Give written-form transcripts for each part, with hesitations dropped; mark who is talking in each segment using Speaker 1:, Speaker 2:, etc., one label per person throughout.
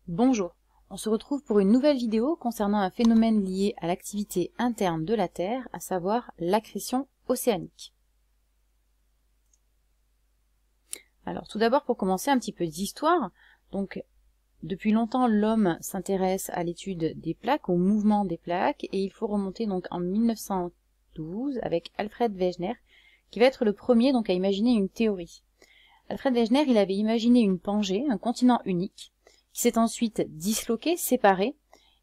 Speaker 1: Bonjour, on se retrouve pour une nouvelle vidéo concernant un phénomène lié à l'activité interne de la Terre, à savoir l'accrétion océanique. Alors tout d'abord, pour commencer, un petit peu d'histoire. Donc depuis longtemps, l'homme s'intéresse à l'étude des plaques, au mouvement des plaques, et il faut remonter donc en 1912 avec Alfred Wegener, qui va être le premier donc à imaginer une théorie. Alfred Wegener, il avait imaginé une Pangée, un continent unique, qui s'est ensuite disloqué, séparé,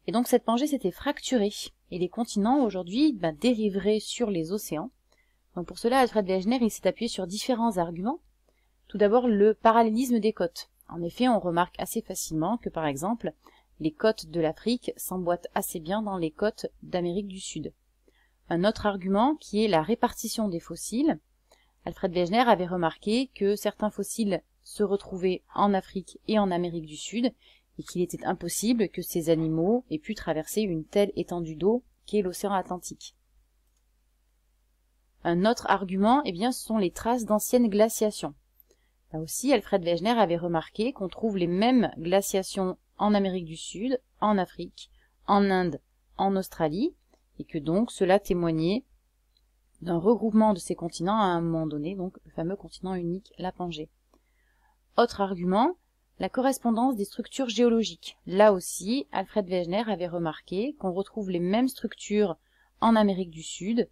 Speaker 1: et donc cette Pangée s'était fracturée, et les continents aujourd'hui dériveraient sur les océans. Donc pour cela, Alfred Wegener, il s'est appuyé sur différents arguments. Tout d'abord, le parallélisme des côtes. En effet, on remarque assez facilement que, par exemple, les côtes de l'Afrique s'emboîtent assez bien dans les côtes d'Amérique du Sud. Un autre argument qui est la répartition des fossiles. Alfred Wegener avait remarqué que certains fossiles se retrouvaient en Afrique et en Amérique du Sud, et qu'il était impossible que ces animaux aient pu traverser une telle étendue d'eau qu'est l'océan Atlantique. Un autre argument, ce sont les traces d'anciennes glaciations. Là aussi, Alfred Wegener avait remarqué qu'on trouve les mêmes glaciations en Amérique du Sud, en Afrique, en Inde, en Australie, et que donc cela témoignait d'un regroupement de ces continents à un moment donné, donc le fameux continent unique, la Pangée. Autre argument, la correspondance des structures géologiques. Là aussi, Alfred Wegener avait remarqué qu'on retrouve les mêmes structures en Amérique du Sud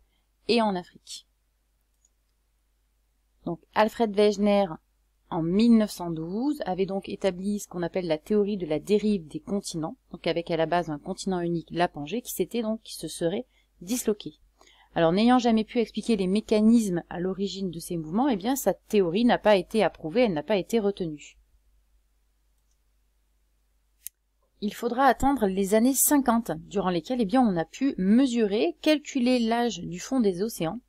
Speaker 1: et en Afrique. Donc Alfred Wegener, en 1912, avait donc établi ce qu'on appelle la théorie de la dérive des continents, donc avec à la base un continent unique, la Pangée, qui se serait disloqué. Alors, n'ayant jamais pu expliquer les mécanismes à l'origine de ces mouvements, sa théorie n'a pas été approuvée, elle n'a pas été retenue. Il faudra attendre les années 50, durant lesquelles on a pu mesurer, calculer l'âge du fond des océans,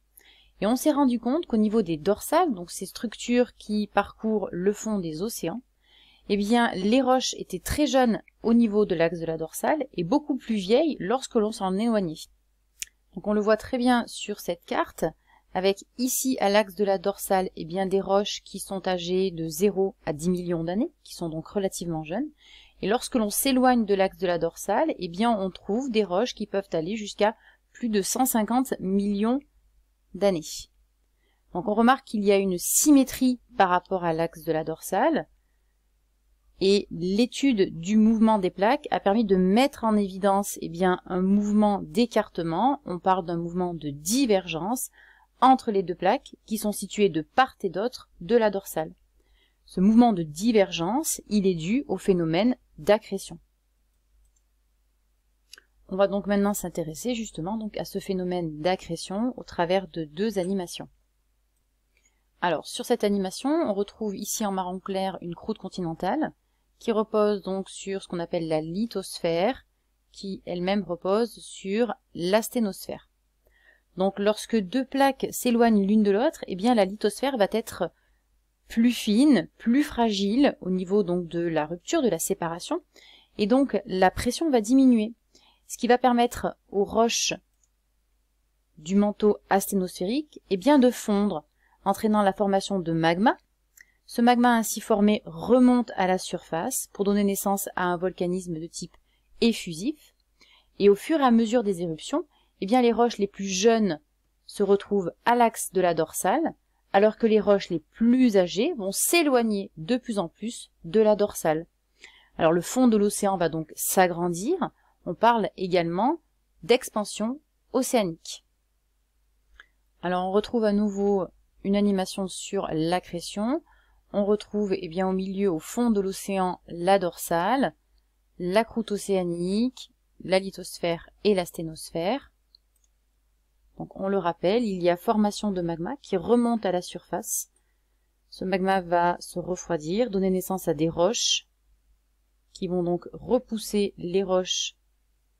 Speaker 1: et on s'est rendu compte qu'au niveau des dorsales, donc ces structures qui parcourent le fond des océans, les roches étaient très jeunes au niveau de l'axe de la dorsale et beaucoup plus vieilles lorsque l'on s'en éloignait. Donc on le voit très bien sur cette carte, avec ici à l'axe de la dorsale des roches qui sont âgées de 0 à 10 millions d'années, qui sont donc relativement jeunes. Et lorsque l'on s'éloigne de l'axe de la dorsale, on trouve des roches qui peuvent aller jusqu'à plus de 150 millions d'années. Donc on remarque qu'il y a une symétrie par rapport à l'axe de la dorsale, et l'étude du mouvement des plaques a permis de mettre en évidence un mouvement d'écartement, on parle d'un mouvement de divergence entre les deux plaques qui sont situées de part et d'autre de la dorsale. Ce mouvement de divergence, il est dû au phénomène d'accrétion. On va donc maintenant s'intéresser justement à ce phénomène d'accrétion au travers de deux animations. Alors sur cette animation, on retrouve ici en marron clair une croûte continentale qui repose donc sur ce qu'on appelle la lithosphère, qui elle-même repose sur l'asténosphère. Donc lorsque deux plaques s'éloignent l'une de l'autre, la lithosphère va être plus fine, plus fragile au niveau donc de la rupture, de la séparation, et donc la pression va diminuer, ce qui va permettre aux roches du manteau asténosphérique de fondre, entraînant la formation de magma. Ce magma ainsi formé remonte à la surface pour donner naissance à un volcanisme de type effusif. Et au fur et à mesure des éruptions, les roches les plus jeunes se retrouvent à l'axe de la dorsale, alors que les roches les plus âgées vont s'éloigner de plus en plus de la dorsale. Alors le fond de l'océan va donc s'agrandir. On parle également d'expansion océanique. Alors on retrouve à nouveau une animation sur l'accrétion. On retrouve au milieu, au fond de l'océan, la dorsale, la croûte océanique, la lithosphère et l'asténosphère. Donc on le rappelle, il y a formation de magma qui remonte à la surface. Ce magma va se refroidir, donner naissance à des roches qui vont donc repousser les roches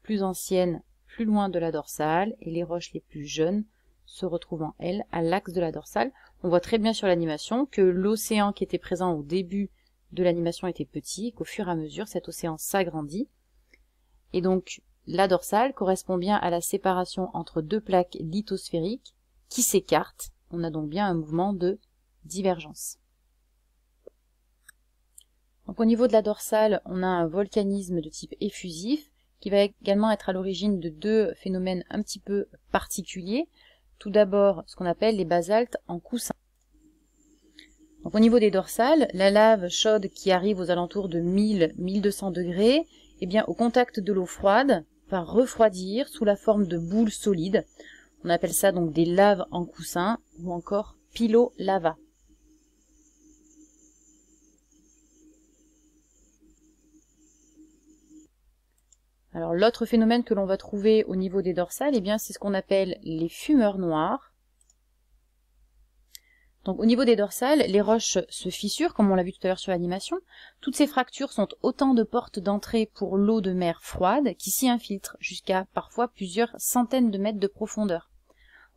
Speaker 1: plus anciennes plus loin de la dorsale et les roches les plus jeunes se retrouvant, elles, à l'axe de la dorsale. On voit très bien sur l'animation que l'océan qui était présent au début de l'animation était petit et qu'au fur et à mesure, cet océan s'agrandit. Et donc, la dorsale correspond bien à la séparation entre deux plaques lithosphériques qui s'écartent. On a donc bien un mouvement de divergence. Donc au niveau de la dorsale, on a un volcanisme de type effusif qui va également être à l'origine de deux phénomènes un petit peu particuliers. Tout d'abord, ce qu'on appelle les basaltes en coussin. Donc au niveau des dorsales, la lave chaude qui arrive aux alentours de 1000-1200 degrés, eh bien au contact de l'eau froide, va refroidir sous la forme de boules solides. On appelle ça donc des laves en coussin ou encore pilolava. Alors l'autre phénomène que l'on va trouver au niveau des dorsales, eh bien c'est ce qu'on appelle les fumeurs noirs. Donc au niveau des dorsales, les roches se fissurent, comme on l'a vu tout à l'heure sur l'animation. Toutes ces fractures sont autant de portes d'entrée pour l'eau de mer froide qui s'y infiltre jusqu'à parfois plusieurs centaines de mètres de profondeur.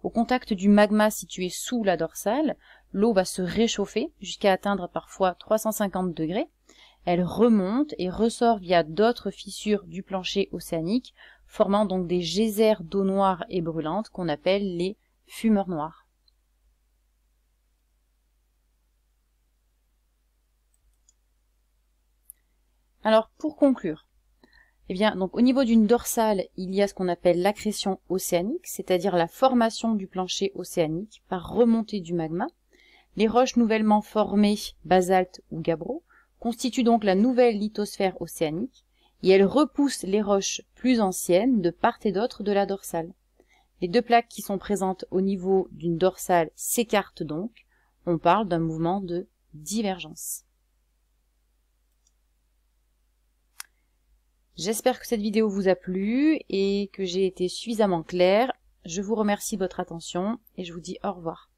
Speaker 1: Au contact du magma situé sous la dorsale, l'eau va se réchauffer jusqu'à atteindre parfois 350 degrés. Elle remonte et ressort via d'autres fissures du plancher océanique, formant donc des geysers d'eau noire et brûlante qu'on appelle les fumeurs noirs. Alors pour conclure, eh bien, donc, au niveau d'une dorsale, il y a ce qu'on appelle l'accrétion océanique, c'est-à-dire la formation du plancher océanique par remontée du magma. Les roches nouvellement formées, basalte ou gabbro, constituent donc la nouvelle lithosphère océanique et elles repoussent les roches plus anciennes de part et d'autre de la dorsale. Les deux plaques qui sont présentes au niveau d'une dorsale s'écartent donc. On parle d'un mouvement de divergence. J'espère que cette vidéo vous a plu et que j'ai été suffisamment claire. Je vous remercie de votre attention et je vous dis au revoir.